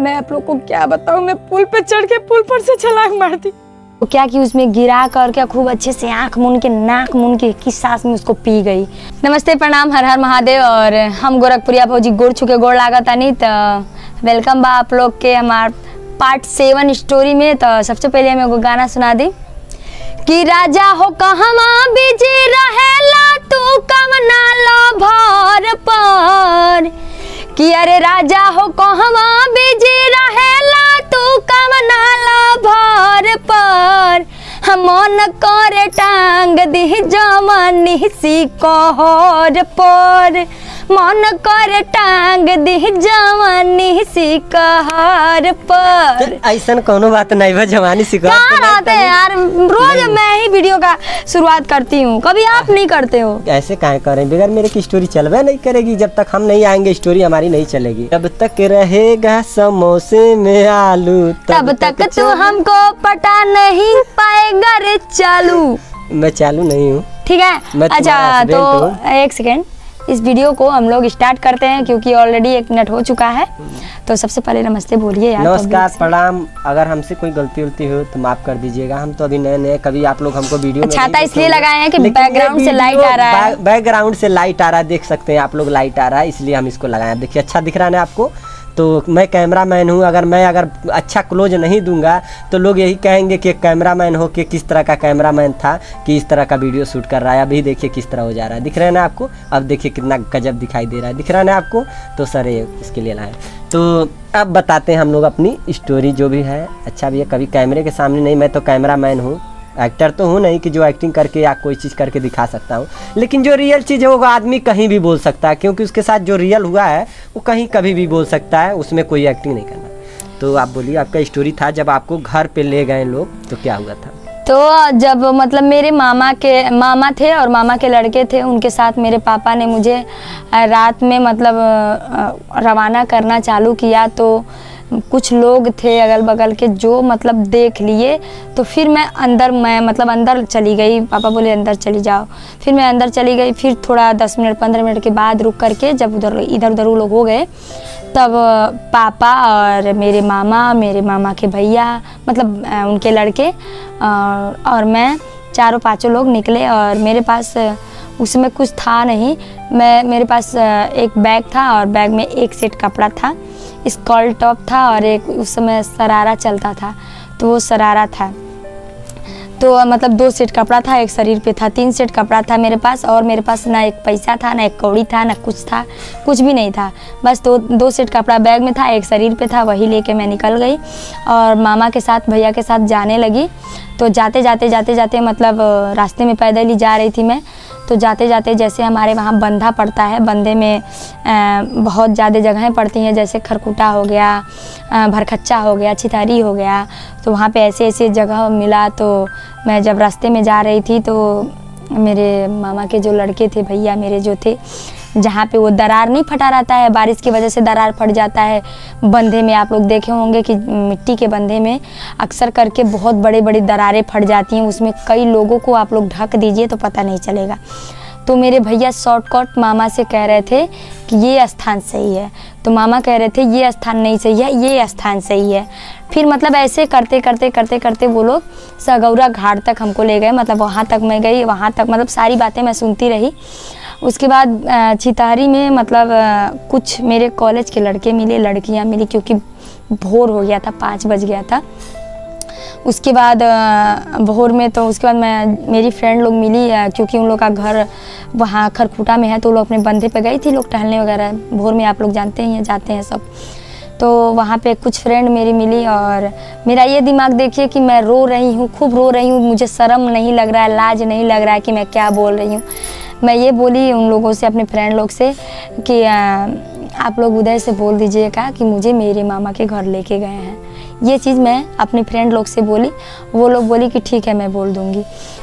मैं आप लोग को क्या बताऊं, मैं पुल पे चढ़ के पुल पर से छलांग मार दी। तो क्या कि उसमें गिरा कर क्या खूब अच्छे से आंख मूंद के नाक मूंद के किस सांस में उसको पी गई। नमस्ते प्रणाम, हर हर महादेव। और हम गोरखपुरिया फौजी गोड़ छुके गोड़ लागत नहीं तो वेलकम बा आप लोग के हमार पार्ट 7 स्टोरी में। तो सबसे पहले हम एगो गाना सुना दी कि राजा हो कहवा बिजी रहेला तू कमना लो भर पर, कि अरे राजा हो कहवा बिजी रहेला तू कमना लो भर पर, हम मन करे टांग दी जवानी सी कहर पर, मन करे टांग दी जवानी सी कहर पर। ऐसा कोनो बात नहीं है, जवानी सी कहर आते हैं यार, रोज मैं ही वीडियो का शुरुआत करती हूँ, कभी आप नहीं करते हो। ऐसे काहे करें, बगैर मेरे की स्टोरी चलवे नहीं करेगी। जब तक हम नहीं आएंगे स्टोरी हमारी नहीं चलेगी। जब तक रहेगा समोसे में आलू तब तक तू हमको पटा नहीं पाएगा रे चालू। मैं चालू नहीं हूँ, ठीक है। अच्छा तो एक सेकेंड, इस वीडियो को हम लोग स्टार्ट करते हैं क्योंकि ऑलरेडी 1 मिनट हो चुका है। तो सबसे पहले नमस्ते बोलिए यार। नमस्कार प्रणाम। अगर हमसे कोई गलती उलती हो तो माफ कर दीजिएगा, हम तो अभी नए नए, कभी आप लोग हमको वीडियो छाता इसलिए लगाए हैं कि बैकग्राउंड से लाइट आ रहा है। बैकग्राउंड से लाइट आ रहा है, देख सकते हैं आप लोग, लाइट आ रहा है, इसलिए हम इसको लगाए। देखिए अच्छा दिख रहा है ना आपको। तो मैं कैमरा मैन हूँ, अगर अच्छा क्लोज नहीं दूंगा तो लोग यही कहेंगे कि कैमरा मैन हो कि किस तरह का कैमरा मैन था कि इस तरह का वीडियो शूट कर रहा है। अभी देखिए किस तरह हो जा रहा है, दिख रहा है ना आपको। अब देखिए कितना गजब दिखाई दे रहा है, दिख रहा है ना आपको। तो सर ये इसके लिए लाए। तो अब बताते हैं हम लोग अपनी स्टोरी जो भी है। अच्छा भैया, कभी कैमरे के सामने नहीं, मैं तो कैमरा मैन हूँ, एक्टर तो हूँ नहीं कि जो एक्टिंग करके या कोई चीज़ करके दिखा सकता हूँ। लेकिन जो रियल चीज़ है वो आदमी कहीं भी बोल सकता है, क्योंकि उसके साथ जो रियल हुआ है वो कहीं कभी भी बोल सकता है, उसमें कोई एक्टिंग नहीं करना। तो आप बोलिए, आपका स्टोरी था जब आपको घर पे ले गए लोग तो क्या हुआ था? तो जब मतलब मेरे मामा थे और मामा के लड़के थे, उनके साथ मेरे पापा ने मुझे रात में मतलब रवाना करना चालू किया। तो कुछ लोग थे अगल बगल के जो मतलब देख लिए। तो फिर मैं अंदर चली गई। पापा बोले अंदर चली जाओ। फिर मैं अंदर चली गई। फिर थोड़ा 10 मिनट 15 मिनट के बाद रुक करके जब इधर उधर वो लोग हो गए, तब पापा और मेरे मामा के भैया मतलब उनके लड़के और मैं, चारों पाँचों लोग निकले। और मेरे पास उसमें कुछ था नहीं, मेरे पास एक बैग था और बैग में एक सेट कपड़ा था, स्कर्ट टॉप था और एक उस समय शरारा चलता था, तो वो शरारा था। तो मतलब 2 सेट कपड़ा था, एक शरीर पे था, 3 सेट कपड़ा था मेरे पास। और मेरे पास ना एक पैसा था, ना एक कौड़ी था, ना कुछ था, कुछ भी नहीं था। बस 2 सेट कपड़ा बैग में था, एक शरीर पे था, वही लेके मैं निकल गई और मामा के साथ भैया के साथ जाने लगी। तो जाते जाते मतलब रास्ते में पैदल ही जा रही थी मैं। तो जाते जाते जैसे हमारे वहाँ बंधा पड़ता है, बंधे में बहुत ज़्यादा जगहें पड़ती हैं, जैसे खरकुटा हो गया, भरखच्चा हो गया, छितारी हो गया। तो वहाँ पे ऐसे जगह मिला। तो मैं जब रास्ते में जा रही थी तो मेरे मामा के जो लड़के थे, भैया मेरे जो थे, जहाँ पे वो दरार नहीं फटा रहता है, बारिश की वजह से दरार फट जाता है बंधे में। आप लोग देखे होंगे कि मिट्टी के बंधे में अक्सर करके बहुत बड़ी बड़ी दरारें फट जाती हैं, उसमें कई लोगों को आप लोग ढक दीजिए तो पता नहीं चलेगा। तो मेरे भैया शॉर्टकट मामा से कह रहे थे कि ये स्थान सही है, तो मामा कह रहे थे ये स्थान नहीं सही है, ये स्थान सही है। फिर मतलब ऐसे करते वो लोग सगौरा घाट तक हमको ले गए। मतलब वहाँ तक मैं गई, वहाँ तक मतलब सारी बातें मैं सुनती रही। उसके बाद छितारी में मतलब कुछ मेरे कॉलेज के लड़के मिले, लड़कियाँ मिली, क्योंकि भोर हो गया था, 5 बज गया था। उसके बाद भोर में तो उसके बाद मेरी फ्रेंड लोग मिली, क्योंकि उन लोग का घर वहाँ खरखूटा में है, तो लोग अपने बंधे पे गई थी लोग टहलने वगैरह। भोर में आप लोग जानते ही हैं, जाते हैं सब। तो वहाँ पे कुछ फ्रेंड मेरी मिली और मेरा ये दिमाग देखिए कि मैं रो रही हूँ, खूब रो रही हूँ। मुझे शर्म नहीं लग रहा है, लाज नहीं लग रहा है कि मैं क्या बोल रही हूँ। मैं ये बोली उन लोगों से, अपने फ्रेंड लोग से, कि आप लोग उधर से बोल दीजिएगा कि मुझे मेरे मामा के घर लेके गए हैं। ये चीज़ मैं अपने फ्रेंड लोग से बोली, वो लोग बोली कि ठीक है मैं बोल दूँगी।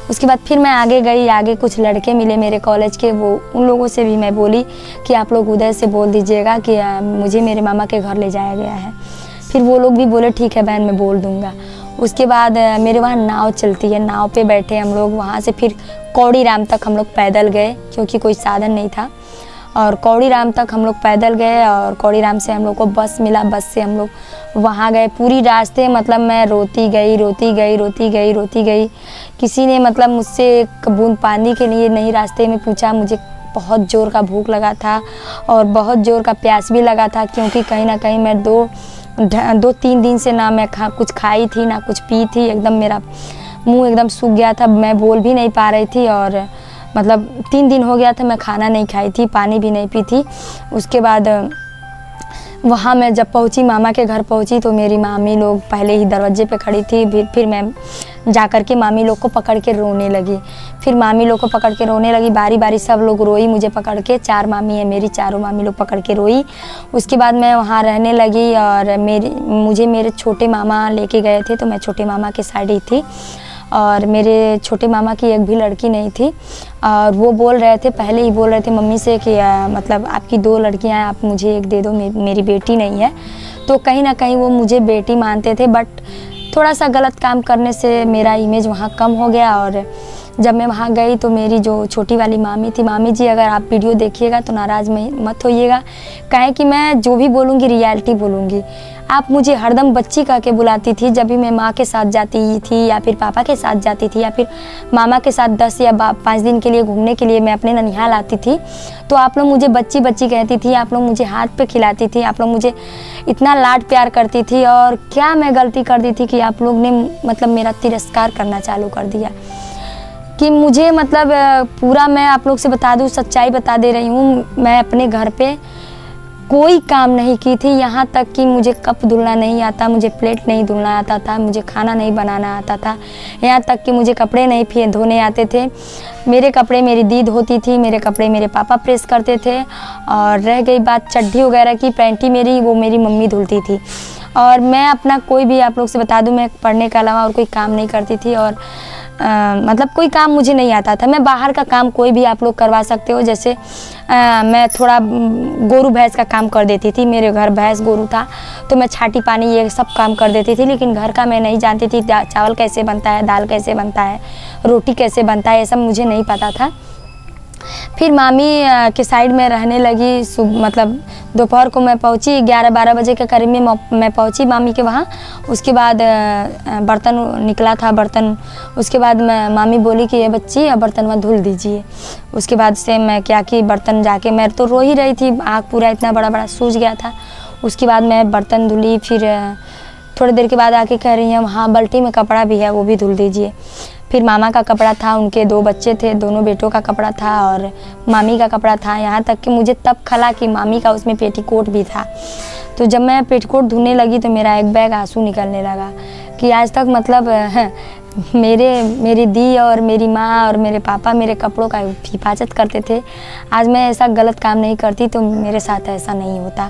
उसके बाद फिर मैं आगे गई, आगे कुछ लड़के मिले मेरे कॉलेज के, वो उन लोगों से भी मैं बोली कि आप लोग उधर से बोल दीजिएगा कि मुझे मेरे मामा के घर ले जाया गया है। फिर वो लोग भी बोले ठीक है बहन मैं बोल दूँगा। उसके बाद मेरे वहाँ नाव चलती है, नाव पे बैठे हम लोग, वहाँ से फिर कौड़ी राम तक हम लोग पैदल गए क्योंकि कोई साधन नहीं था। और कौड़ीराम तक हम लोग पैदल गए और कौड़ीराम से हम लोग को बस मिला, बस से हम लोग वहाँ गए। पूरी रास्ते मतलब मैं रोती गई रोती गई रोती गई रोती गई। किसी ने मतलब मुझसे एक बूंद पानी के लिए नहीं रास्ते में पूछा। मुझे बहुत ज़ोर का भूख लगा था और बहुत ज़ोर का प्यास भी लगा था, क्योंकि कहीं ना कहीं मैं 2-3 दिन से ना मैं कुछ खाई थी ना कुछ पी थी। एकदम मेरा मुंह एकदम सूख गया था, मैं बोल भी नहीं पा रही थी और मतलब 3 दिन हो गया था मैं खाना नहीं खाई थी, पानी भी नहीं पी थी। उसके बाद वहाँ मैं जब पहुँची, मामा के घर पहुँची तो मेरी मामी लोग पहले ही दरवाजे पे खड़ी थी। फिर मैं जा कर के मामी लोग को पकड़ के रोने लगी। फिर मामी लोग को पकड़ के रोने लगी, बारी बारी सब लोग रोई मुझे पकड़ के। 4 मामी है मेरी, चारों मामी लोग पकड़ के रोई। उसके बाद मैं वहाँ रहने लगी और मुझे मेरे छोटे मामा लेके गए थे, तो मैं छोटे मामा के साइड ही थी और मेरे छोटे मामा की एक भी लड़की नहीं थी। और वो बोल रहे थे, पहले ही बोल रहे थे मम्मी से कि मतलब आपकी 2 लड़कियां हैं, आप मुझे एक दे दो, मेरी बेटी नहीं है। तो कहीं ना कहीं वो मुझे बेटी मानते थे, बट थोड़ा सा गलत काम करने से मेरा इमेज वहाँ कम हो गया। और जब मैं वहाँ गई तो मेरी जो छोटी वाली मामी थी, मामी जी अगर आप वीडियो देखिएगा तो नाराज़ मत होइएगा, कहे कि मैं जो भी बोलूँगी रियलिटी बोलूँगी। आप मुझे हरदम बच्ची कह के बुलाती थी, जब भी मैं माँ के साथ जाती थी या फिर पापा के साथ जाती थी या फिर मामा के साथ 10 या 5 दिन के लिए घूमने के लिए मैं अपने ननिहाल आती थी, तो आप लोग मुझे बच्ची बच्ची कहती थी, आप लोग मुझे हाथ पे खिलाती थी, आप लोग मुझे इतना लाड प्यार करती थी। और क्या मैं गलती कर दी थी कि आप लोग ने मतलब मेरा तिरस्कार करना चालू कर दिया कि मुझे मतलब पूरा, मैं आप लोग से बता दूं, सच्चाई बता दे रही हूँ, मैं अपने घर पे कोई काम नहीं की थी। यहाँ तक कि मुझे कप धुलना नहीं आता, मुझे प्लेट नहीं धुलना आता था, मुझे खाना नहीं बनाना आता था, यहाँ तक कि मुझे कपड़े नहीं धोने आते थे। मेरे कपड़े मेरी दीद होती थी, मेरे कपड़े मेरे पापा प्रेस करते थे। और रह गई बात चड्ढी वगैरह की, पैंटी मेरी वो मेरी मम्मी धुलती थी। और मैं अपना कोई भी, आप लोग से बता दूं, मैं पढ़ने के अलावा और कोई काम नहीं करती थी। और मतलब कोई काम मुझे नहीं आता था। मैं बाहर का काम कोई भी आप लोग करवा सकते हो, जैसे मैं थोड़ा गोरू भैंस का काम कर देती थी। मेरे घर भैंस गोरू था तो मैं छाटी पानी ये सब काम कर देती थी, लेकिन घर का मैं नहीं जानती थी। चावल कैसे बनता है, दाल कैसे बनता है, रोटी कैसे बनता है, ये सब मुझे नहीं पता था। फिर मामी के साइड में रहने लगी। मतलब दोपहर को मैं पहुंची, 11-12 बजे के करीब में मैं पहुंची मामी के वहाँ। उसके बाद बर्तन निकला था, बर्तन उसके बाद मामी बोली कि ये बच्ची अब बर्तन में धुल दीजिए। उसके बाद से मैं क्या कि बर्तन जाके, मैं तो रो ही रही थी, आँख पूरा इतना बड़ा बड़ा सूज गया था। उसके बाद मैं बर्तन धुली। फिर थोड़ी देर के बाद आके कह रही हैं हाँ बाल्टी में कपड़ा भी है, वो भी धुल दीजिए। फिर मामा का कपड़ा था, उनके 2 बच्चे थे, दोनों बेटों का कपड़ा था और मामी का कपड़ा था। यहाँ तक कि मुझे तब खला कि मामी का उसमें पेटीकोट भी था। तो जब मैं पेटीकोट धुलने लगी तो मेरा एक बैग आंसू निकलने लगा कि आज तक मतलब मेरी दी और मेरी माँ और मेरे पापा मेरे कपड़ों का हिफाजत करते थे। आज मैं ऐसा गलत काम नहीं करती तो मेरे साथ ऐसा नहीं होता।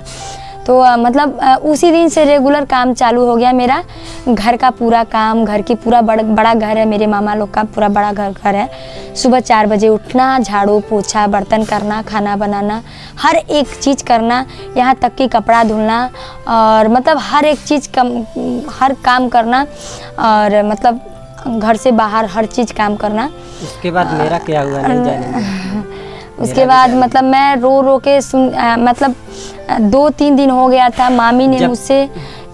तो मतलब उसी दिन से रेगुलर काम चालू हो गया मेरा। घर का पूरा काम, घर की पूरा बड़ा घर है, मेरे मामा लोग का पूरा बड़ा घर है। सुबह 4 बजे उठना, झाड़ू पोछा, बर्तन करना, खाना बनाना, हर एक चीज़ करना, यहाँ तक कि कपड़ा धुलना और मतलब हर एक चीज़ हर काम करना और मतलब घर से बाहर हर चीज़ काम करना। उसके बाद मेरा क्या हुआ नहीं जाने। उसके बाद मतलब मैं रो के मतलब 2-3 दिन हो गया था। मामी ने मुझसे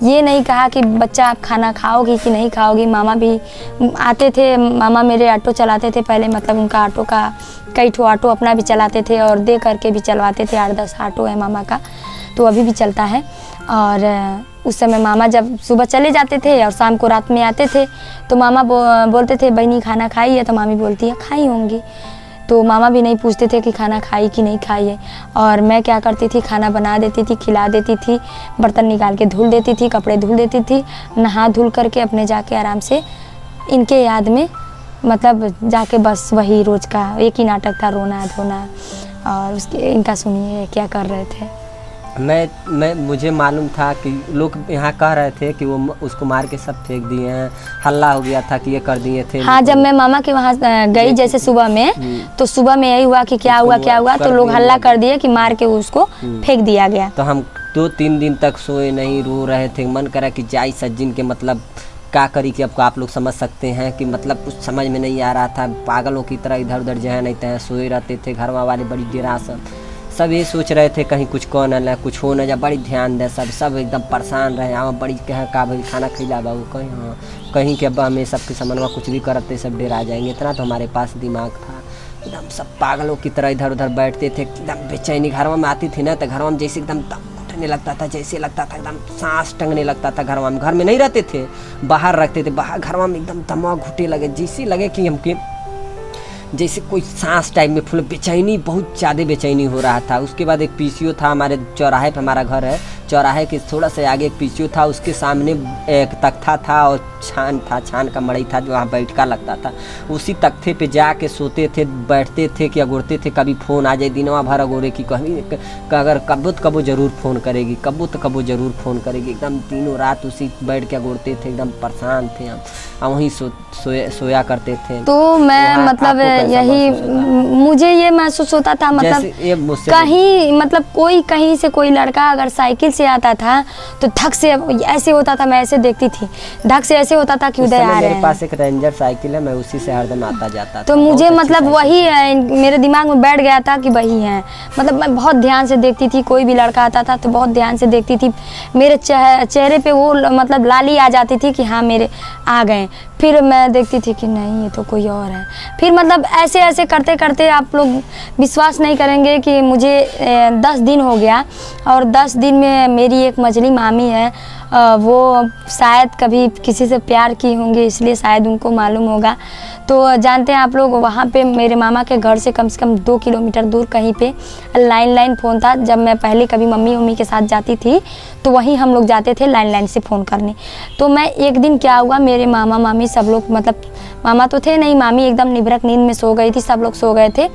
ये नहीं कहा कि बच्चा आप खाना खाओगी कि नहीं खाओगी। मामा भी आते थे, मामा मेरे ऑटो चलाते थे पहले, मतलब उनका ऑटो का कई ठो ऑटो अपना भी चलाते थे और दे करके भी चलवाते थे। 8-10 ऑटो है मामा का, तो अभी भी चलता है। और उस समय मामा जब सुबह चले जाते थे और शाम को रात में आते थे तो मामा बोलते थे बहनी खाना खाई है, तो मामी बोलती है खाई होंगी। तो मामा भी नहीं पूछते थे कि खाना खाई कि नहीं खाई है। और मैं क्या करती थी, खाना बना देती थी, खिला देती थी, बर्तन निकाल के धुल देती थी, कपड़े धुल देती थी, नहा धुल करके अपने जाके आराम से इनके याद में मतलब जाके बस वही रोज़ का एक ही नाटक था, रोना धोना। और उसके इनका सुनिए क्या कर रहे थे। मुझे मालूम था कि लोग यहाँ कह रहे थे कि वो उसको मार के सब फेंक दिए हैं, हल्ला हो गया था कि ये कर दिए थे। हाँ, जब मैं मामा के वहाँ गई जैसे सुबह में, तो सुबह में यही हुआ कि क्या हुआ, तो लोग हल्ला कर दिए कि मार के उसको फेंक दिया गया। तो हम 2-3 दिन तक सोए नहीं, रो रहे थे। मन करा कि जाई सज्जिन के मतलब क्या करी कि आपको आप लोग समझ सकते हैं कि मतलब कुछ समझ में नहीं आ रहा था। पागलों की तरह इधर उधर जहाँ नहीं तहाँ सोए रहते थे। घर वाले बड़ी डेरा सब ये सोच रहे थे कहीं कुछ कौन ना कुछ हो ना जा, बड़ी ध्यान दे, सब एकदम परेशान रहे। हाँ बड़ी कह का भाई खाना खिला बाबू कहीं, हाँ कहीं के अब हमें सबके समनवा कुछ भी करते सब डेरा जाएंगे, इतना तो हमारे पास दिमाग था। एकदम सब पागलों की तरह इधर उधर बैठते थे, एकदम बेचैनी। घर में आती थी ना तो घर में जैसे एकदम घुटने लगता था, जैसे लगता था एकदम सांस टंगने लगता था। घर में नहीं रहते थे, बाहर रखते थे, बाहर घर में एकदम दमा घुटे लगे, जैसे लगे कि हमके जैसे कोई सांस टाइप में फुल बेचैनी, बहुत ज़्यादा बेचैनी हो रहा था। उसके बाद एक पीसीओ था हमारे चौराहे पे, हमारा घर है चौराहे के थोड़ा सा आगे एक पीसीओ था, उसके सामने एक तख्ता था और छान था, छान का मड़ई था जो वहाँ बैठका लगता था। उसी तख्ते पे जाके सोते थे, बैठते थे कि अगोरते थे कभी फ़ोन आ जाए, दिनवा भर अगोरे की कभी अगर कबो तो कबो ज़रूर फ़ोन करेगी, कबो तो कबो ज़रूर फ़ोन करेगी। एकदम तीनों रात उसी बैठ के अगोरते थे, एकदम परेशान थे हम वहीं सोया करते थे। तो मैं मतलब यही मुझे ये महसूस होता था, मतलब कहीं मतलब कोई कहीं से कोई लड़का अगर साइकिल से आता था तो धक से ऐसे होता था, मैं ऐसे देखती थी, धक से ऐसे होता था कि उदय आ रहे हैं। मेरे पास एक रेंजर साइकिल है, मैं उसी से हरदम आता जाता था। तो मुझे मतलब वही मेरे दिमाग में बैठ गया था कि वही है। मतलब मैं बहुत ध्यान से देखती थी, कोई भी लड़का आता था तो बहुत ध्यान से देखती थी, मेरे चेहरे पे वो मतलब लाली आ जाती थी कि हाँ मेरे आ गए। फिर मैं देखती थी कि नहीं ये तो कोई और है। फिर मतलब ऐसे ऐसे करते करते आप लोग विश्वास नहीं करेंगे कि मुझे 10 दिन हो गया, और 10 दिन में मेरी एक मझली मामी है, वो शायद कभी किसी से प्यार की होंगी, इसलिए शायद उनको मालूम होगा। तो जानते हैं आप लोग, वहाँ पे मेरे मामा के घर से कम 2 किलोमीटर दूर कहीं पे लाइन फ़ोन था। जब मैं पहले कभी मम्मी के साथ जाती थी तो वहीं हम लोग जाते थे लाइन से फ़ोन करने। तो मैं एक दिन क्या हुआ, मेरे मामा मामी सब लोग, मतलब मामा तो थे नहीं, मामी एकदम निभरक नींद में सो गई थी, सब लोग सो गए थे।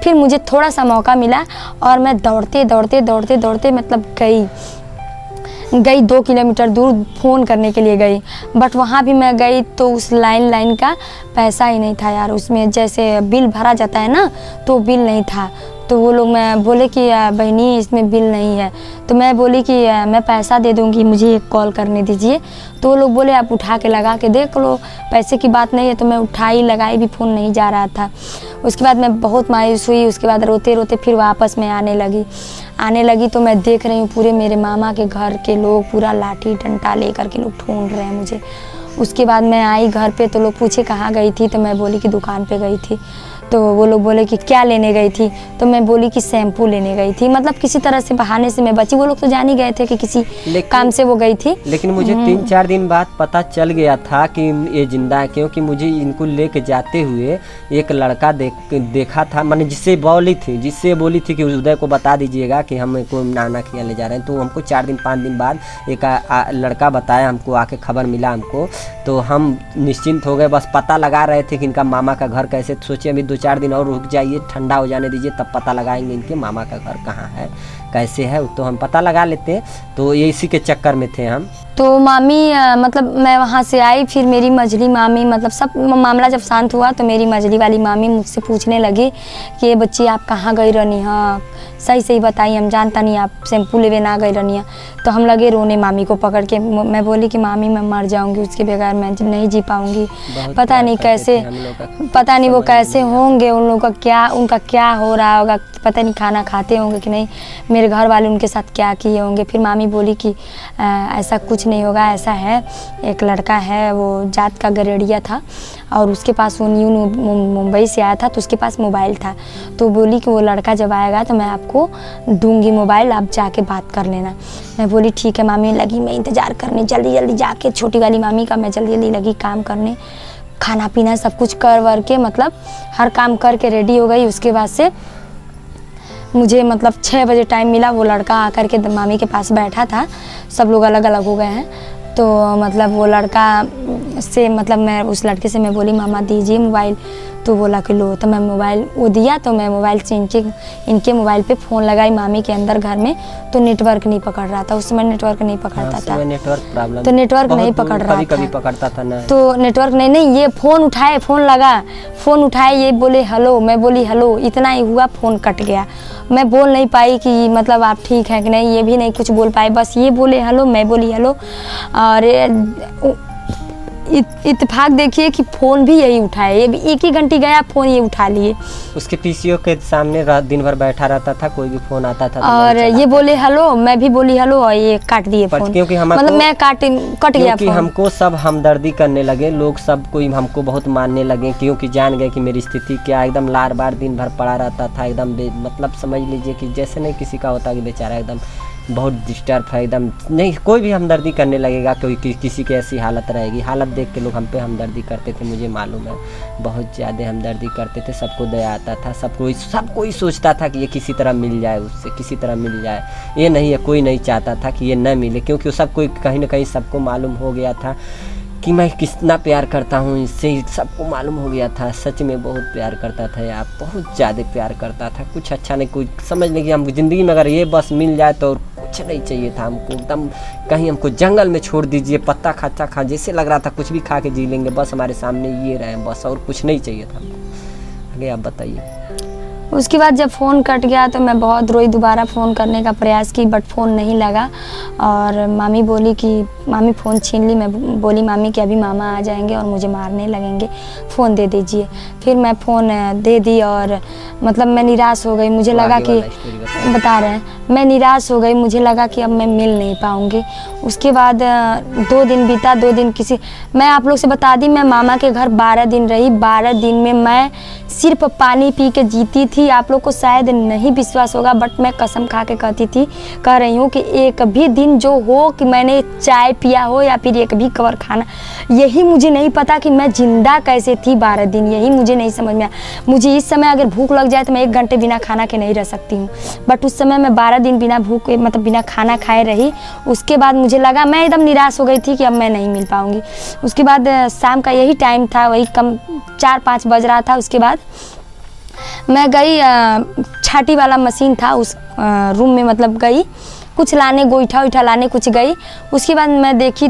फिर मुझे थोड़ा सा मौका मिला और मैं दौड़ते मतलब गई 2 किलोमीटर दूर फ़ोन करने के लिए गई। बट वहाँ भी मैं गई तो उस लाइन का पैसा ही नहीं था यार, उसमें जैसे बिल भरा जाता है ना, तो बिल नहीं था। तो वो लोग मैं बोले कि बहनी इसमें बिल नहीं है। तो मैं बोली कि मैं पैसा दे दूँगी, मुझे एक कॉल करने दीजिए। तो वो लोग बोले आप उठा के लगा के देख लो, पैसे की बात नहीं है। तो मैं उठाई लगाई भी, फ़ोन नहीं जा रहा था। उसके बाद मैं बहुत मायूस हुई। उसके बाद रोते रोते फिर वापस मैं आने लगी तो मैं देख रही हूँ पूरे मेरे मामा के घर के लोग पूरा लाठी डंडा लेकर के लोग ढूंढ रहे हैं मुझे। उसके बाद मैं आई घर पे तो लोग पूछे कहाँ गई थी, तो मैं बोली कि दुकान पे गई थी। तो वो लोग बोले कि क्या लेने गई थी, तो मैं बोली कि शैम्पू लेने गई थी। मतलब किसी तरह से बहाने से मैं बची। वो लोग तो जान ही गए थे कि किसी काम से वो गई थी। लेकिन मुझे 3-4 दिन बाद पता चल गया था कि ये जिंदा है, क्योंकि मुझे इनको लेके जाते हुए एक लड़का देखा था, मैंने जिससे बोली थी कि उदय को बता दीजिएगा कि हम को नाना खिया ले जा रहे हैं। तो हमको 4 दिन 5 दिन बाद एक लड़का बताया हमको, आके खबर मिला हमको। तो हम निश्चिंत हो गए, बस पता लगा रहे थे कि इनका मामा का घर कैसे। सोचिए अभी 2-4 दिन और रुक जाइए, ठंडा हो जाने दीजिए, तब पता लगाएंगे इनके मामा का घर कहाँ है, कैसे है, तो हम पता लगा लेते। तो ये इसी के चक्कर में थे हम। तो मामी मतलब मैं वहाँ से आई, फिर मेरी मझली मामी, मतलब सब मामला जब शांत हुआ तो मेरी मझली वाली मामी मुझसे पूछने लगी कि ये बच्ची आप कहाँ गई रहनी, हाँ सही बताई, हम जानता नहीं आप शैम्पू लेवे ना गई रहनी। तो हम लगे रोने मामी को पकड़ के। मैं बोली कि मामी मैं मर जाऊँगी, उसके बगैर मैं नहीं जी पाऊँगी। पता नहीं कैसे, पता नहीं वो कैसे होंगे, उन लोगों का उनका क्या हो रहा होगा, पता नहीं खाना खाते होंगे कि नहीं, मेरे घर वाले उनके साथ क्या किए होंगे। फिर मामी बोली कि ऐसा कुछ नहीं होगा, ऐसा है एक लड़का है, वो जात का गरेड़िया था और उसके पास वो न्यू मुंबई से आया था, तो उसके पास मोबाइल था। तो बोली कि वो लड़का जब आएगा तो मैं आपको दूंगी मोबाइल, आप जाके बात कर लेना। मैं बोली ठीक है मामी। लगी मैं इंतज़ार करने, जल्दी जाके छोटी वाली मामी का मैं जल्दी लगी काम करने, खाना पीना सब कुछ कर वर के, मतलब हर काम करके रेडी हो गई। उसके बाद से मुझे मतलब 6 बजे टाइम मिला, वो लड़का आकर के मामी के पास बैठा था। सब लोग अलग अलग हो गए हैं। तो मतलब वो लड़का से, मतलब मैं उस लड़के से मैं बोली मामा दीजिए मोबाइल, तो बोला कि लो। तो मैं मोबाइल वो दिया, तो मैं मोबाइल से इनके मोबाइल पे फ़ोन लगाई मामी के अंदर घर में, तो नेटवर्क नहीं पकड़ रहा था। उस समय नेटवर्क नहीं पकड़ता था, नेटवर्क प्रॉब्लम, तो नेटवर्क नहीं पकड़ रहा था, कभी पकड़ता था ना, तो नेटवर्क नहीं। ये फ़ोन उठाए, ये बोले हेलो, मैं बोली हेलो, इतना ही हुआ, फ़ोन कट गया। मैं बोल नहीं पाई कि मतलब आप ठीक हैं कि नहीं, ये भी नहीं कुछ बोल पाए, बस ये बोले हेलो, मैं बोली हेलो। और इत्तेफाक देखिए कि फ़ोन भी यही उठाए, ये भी 1 ही घंटे गया फ़ोन ये उठा लिए उसके पीसीओ के सामने रात दिन भर बैठा रहता था, कोई भी फ़ोन आता था तो और नहीं ये बोले हेलो, मैं भी बोली हेलो और ये काट दिए पर फ़ोन। क्योंकि मतलब मैं कट गया क्योंकि फ़ोन। हमको सब हमदर्दी करने लगे लोग, सब कोई हमको बहुत मानने लगे क्योंकि जान गए कि मेरी स्थिति क्या, एकदम लार बार दिन भर पड़ा रहता था एकदम मतलब समझ लीजिए कि जैसे नहीं किसी का होता कि बेचारा एकदम बहुत डिस्टर्ब है एकदम, नहीं कोई भी हमदर्दी करने लगेगा, कोई किसी की ऐसी हालत रहेगी। हालत देख के लोग हम पे हमदर्दी करते थे, मुझे मालूम है बहुत ज़्यादा हमदर्दी करते थे, सबको दया आता था, सब कोई सोचता था कि ये किसी तरह मिल जाए, उससे किसी तरह मिल जाए, ये नहीं है कोई नहीं चाहता था कि ये न मिले, क्योंकि सब कोई कहीं ना कहीं सबको मालूम हो गया था कि मैं कितना प्यार करता हूँ इससे, सबको मालूम हो गया था। सच में बहुत प्यार करता था यार, बहुत ज़्यादा प्यार करता था, कुछ अच्छा नहीं, कोई समझ नहीं कि हमको ज़िंदगी में अगर ये बस मिल जाए तो कुछ नहीं चाहिए था हमको, एकदम कहीं हमको जंगल में छोड़ दीजिए, पत्ता खाता खा जैसे लग रहा था कुछ भी खा के जी लेंगे, बस हमारे सामने ये रहे बस, और कुछ नहीं चाहिए था हमको। आगे आप बताइए। उसके बाद जब फ़ोन कट गया तो मैं बहुत रोई, दोबारा फ़ोन करने का प्रयास की बट फ़ोन नहीं लगा और मामी बोली कि मामी फ़ोन छीन ली। मैं बोली मामी कि अभी मामा आ जाएंगे और मुझे मारने लगेंगे, फ़ोन दे दीजिए। फिर मैं फ़ोन दे दी और मतलब मैं निराश हो गई, मुझे लगा कि बता रहे हैं, मैं निराश हो गई, मुझे लगा कि अब मैं मिल नहीं पाऊँगी। उसके बाद 2 दिन बीता, 2 दिन मैं आप लोग से बता दी, मैं मामा के घर 12 दिन रही। 12 दिन में मैं सिर्फ पानी पी के जीती थी। आप लोग को शायद नहीं विश्वास होगा बट मैं कसम खा के कह रही हूँ कि एक भी दिन जो हो कि मैंने चाय पिया हो या फिर एक भी कवर खाना, यही मुझे नहीं पता कि मैं जिंदा कैसे थी 12 दिन, यही मुझे नहीं समझ में आया। मुझे इस समय अगर भूख लग जाए तो मैं 1 घंटे बिना खाना के नहीं रह सकती हूँ, बट उस समय मैं 12 दिन बिना भूख मतलब बिना खाना खाए रही। उसके बाद मुझे लगा, मैं एकदम निराश हो गई थी कि अब मैं नहीं मिल पाऊँगी। उसके बाद शाम का यही टाइम था, वही कम 4-5 बज रहा था। उसके बाद मैं गई, छाटी वाला मशीन था उस रूम में, मतलब गई कुछ लाने, गोईठा उठा लाने कुछ गई। उसके बाद मैं देखी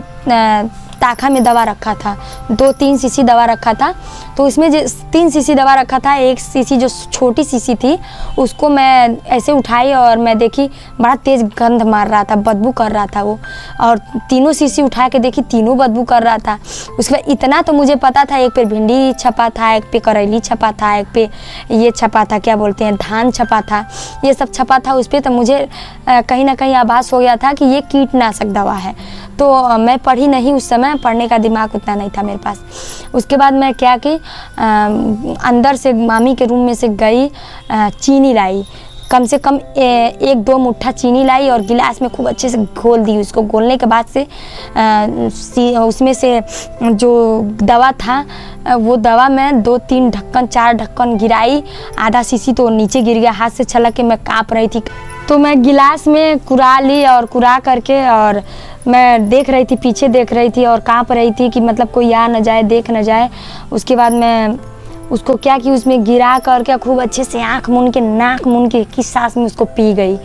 ताखा में दवा रखा था, 2-3 शीशी दवा रखा था। तो इसमें जो 3 शीशी दवा रखा था, 1 शीशी जो छोटी शीशी थी उसको मैं ऐसे उठाई और मैं देखी बड़ा तेज़ गंध मार रहा था, बदबू कर रहा था वो, और तीनों शीशी उठा के देखी, तीनों बदबू कर रहा था। उसके बाद इतना तो मुझे पता था, एक पे भिंडी छपा था, एक पे करेली छपा था, एक पे ये छपा था, क्या बोलते हैं, धान छपा था, ये सब छपा था उस पर। तो मुझे कहीं ना कहीं आभास हो गया था कि ये कीटनाशक दवा है। तो मैं पढ़ी नहीं उस समय, पढ़ने का दिमाग उतना नहीं था मेरे पास। उसके बाद मैं क्या कि अंदर से मामी के रूम में से गई, चीनी लाई, कम से कम 1-2 मुट्ठा चीनी लाई और गिलास में खूब अच्छे से घोल दी। उसको घोलने के बाद से उसमें से जो दवा था वो दवा मैं 2-3 ढक्कन 4 ढक्कन गिराई, आधा शीशी तो नीचे गिर गया, हाथ से छलक के मैं काँप रही थी। तो मैं गिलास में कुरा ली और कुरा करके और मैं देख रही थी, पीछे देख रही थी और काँप रही थी कि मतलब कोई आ न जाए, देख न जाए। उसके बाद मैं उसको क्या कि उसमें गिरा करके खूब अच्छे से आँख मूंद के, नाक मूंद के किस सांस में उसको पी गई।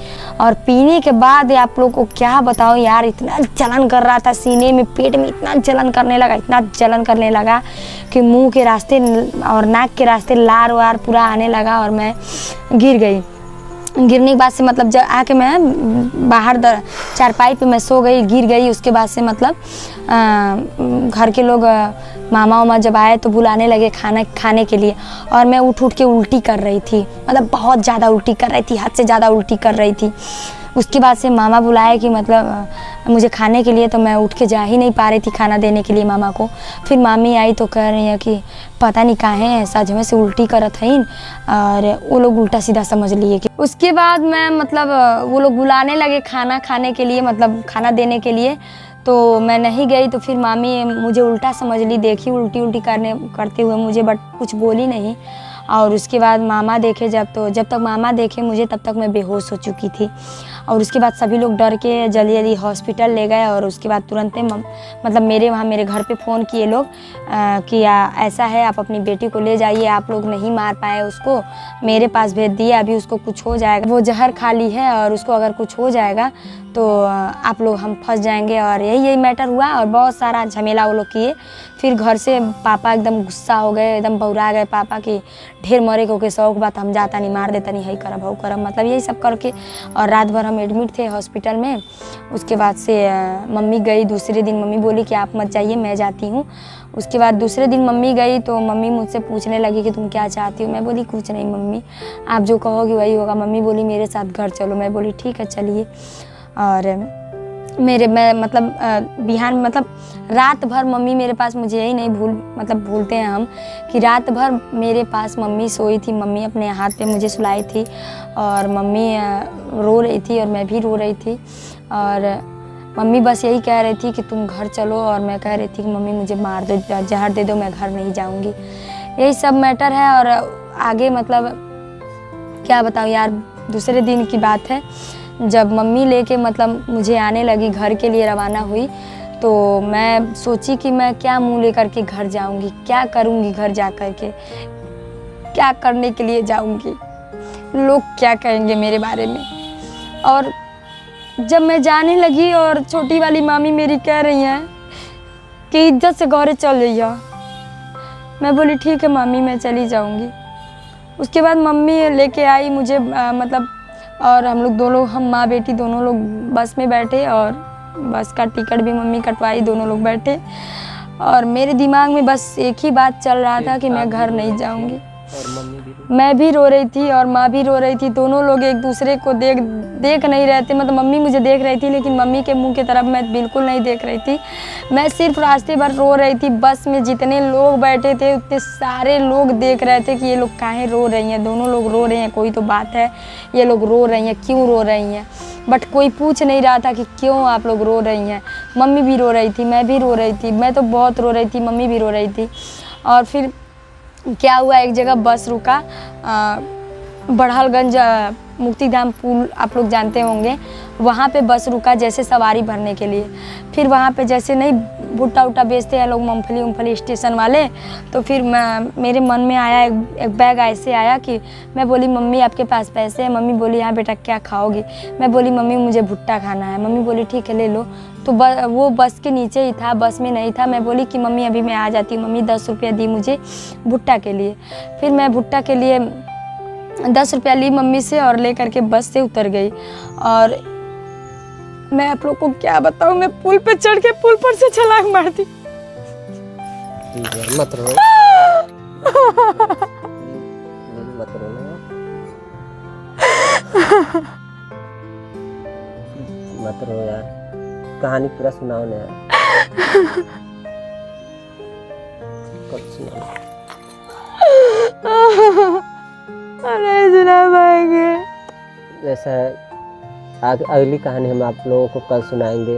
और पीने के बाद आप लोग को क्या बताओ यार, इतना जलन कर रहा था सीने में, पेट में इतना जलन करने लगा, इतना जलन करने लगा कि मुंह के रास्ते और नाक के रास्ते लार वार पूरा आने लगा और मैं गिर गई। गिरने के बाद से मतलब जब आके मैं बाहर चारपाई पे मैं सो गई, गिर गई। उसके बाद से मतलब घर के लोग मामा उमा जब आए तो बुलाने लगे खाना खाने के लिए, और मैं उठ के उल्टी कर रही थी, मतलब बहुत ज़्यादा उल्टी कर रही थी, हद से ज़्यादा उल्टी कर रही थी। उसके बाद से मामा बुलाए कि मतलब मुझे खाने के लिए, तो मैं उठ के जा ही नहीं पा रही थी खाना देने के लिए मामा को। फिर मामी आई तो कह रही है कि पता नहीं काहे सजमे से उल्टी करत हईन, और वो लोग उल्टा सीधा समझ लिए कि। उसके बाद मैं मतलब वो लोग बुलाने लगे खाना खाने के लिए, मतलब खाना देने के लिए, तो मैं नहीं गई। तो फिर मामी मुझे उल्टा समझ ली, देखी उल्टी करते हुए मुझे, बट कुछ बोली नहीं। और उसके बाद मामा देखे जब तक मामा देखे मुझे तब तक मैं बेहोश हो चुकी थी। और उसके बाद सभी लोग डर के जल्दी जल्दी हॉस्पिटल ले गए। और उसके बाद तुरंत मतलब मेरे घर पे फ़ोन किए लोग कि ऐसा है, आप अपनी बेटी को ले जाइए, आप लोग नहीं मार पाए उसको, मेरे पास भेज दिए, अभी उसको कुछ हो जाएगा, वो जहर खा ली है और उसको अगर कुछ हो जाएगा तो आप लोग हम फंस जाएंगे। और यही मैटर हुआ और बहुत सारा झमेला वो लोग किए। फिर घर से पापा एकदम गुस्सा हो गए, एकदम बौरा गए पापा की, ढेर मरे को के शौक बात, हम जाता नहीं, मार देता नहीं, हई करब हऊ करब, मतलब यही सब करके। और रात भर हम हम एडमिट थे हॉस्पिटल में। उसके बाद से मम्मी गई, दूसरे दिन मम्मी बोली कि आप मत जाइए, मैं जाती हूँ। उसके बाद दूसरे दिन मम्मी गई तो मम्मी मुझसे पूछने लगी कि तुम क्या चाहती हो। मैं बोली कुछ नहीं मम्मी, आप जो कहोगी वही होगा। मम्मी बोली मेरे साथ घर चलो। मैं बोली ठीक है चलिए। और मैं बिहान रात भर मम्मी मेरे पास, मुझे यही नहीं भूलते हैं हम कि रात भर मेरे पास मम्मी सोई थी। मम्मी अपने हाथ पे मुझे सुलाई थी और मम्मी रो रही थी और मैं भी रो रही थी। और मम्मी बस यही कह रही थी कि तुम घर चलो, और मैं कह रही थी कि मम्मी मुझे मार दो, जहर दे दो, मैं घर नहीं जाऊंगी। यही सब मैटर है। और आगे क्या बताऊँ यार, दूसरे दिन की बात है जब मम्मी लेके मुझे आने लगी, घर के लिए रवाना हुई, तो मैं सोची कि मैं क्या मुंह लेकर के घर जाऊंगी, क्या करूंगी घर जा कर के, क्या करने के लिए जाऊंगी, लोग क्या कहेंगे मेरे बारे में। और जब मैं जाने लगी और छोटी वाली मामी मेरी कह रही हैं कि इज्जत से घरे चल जाइए। मैं बोली ठीक है मामी, मैं चली जाऊंगी। उसके बाद मम्मी लेके आई मुझे और हम लोग दोनों, हम माँ बेटी दोनों लोग बस में बैठे और बस का टिकट भी मम्मी कटवाई, दोनों लोग बैठे। और मेरे दिमाग में बस एक ही बात चल रहा था कि मैं घर नहीं जाऊंगी। मैं भी रो रही थी और माँ भी रो रही थी। दोनों लोग एक दूसरे को देख नहीं रहे थे। मम्मी मुझे देख रही थी लेकिन मम्मी के मुंह की तरफ मैं बिल्कुल नहीं देख रही थी। मैं सिर्फ रास्ते भर रो रही थी। बस में जितने लोग बैठे थे उतने सारे लोग देख रहे थे कि ये लोग काहे रो रही हैं, दोनों लोग रो रहे हैं, कोई तो बात है, ये लोग रो रही हैं, क्यों रो रही हैं। बट कोई पूछ नहीं रहा था कि क्यों आप लोग रो रही हैं। मम्मी भी रो रही थी, मैं भी रो रही थी, मैं तो बहुत रो रही थी, मम्मी भी रो रही थी। और फिर क्या हुआ, एक जगह बस रुका, बढ़ालगंज मुक्तिधाम पुल आप लोग जानते होंगे, वहाँ पे बस रुका जैसे सवारी भरने के लिए। फिर वहाँ पे जैसे नहीं भुट्टा उट्टा बेचते हैं लोग, मूंगफली स्टेशन वाले, तो फिर मेरे मन में आया, एक बैग ऐसे आया कि मैं बोली मम्मी आपके पास पैसे हैं। मम्मी बोली हाँ बेटा क्या खाओगी। मैं बोली मम्मी मुझे भुट्टा खाना है। मम्मी बोली ठीक है ले लो। तो वो बस के नीचे ही था, बस में नहीं था। मैं बोली कि मम्मी अभी मैं आ जाती हूँ। मम्मी 10 रुपया दी मुझे भुट्टा के लिए। फिर मैं भुट्टा के लिए 10 रुपया ली मम्मी से और ले करके बस से उतर गई। और मैं आप लोग को क्या बताऊँ, मैं पुल पे चढ़ के पुल पर से छलांग मार दी। मत रो मत रो मत रो यार, कहानी पूरा सुनाओ ना यार। कब सुनाओ? नहीं सुना पाएंगे। जैसा है अगली कहानी हम आप लोगों को कल सुनाएंगे।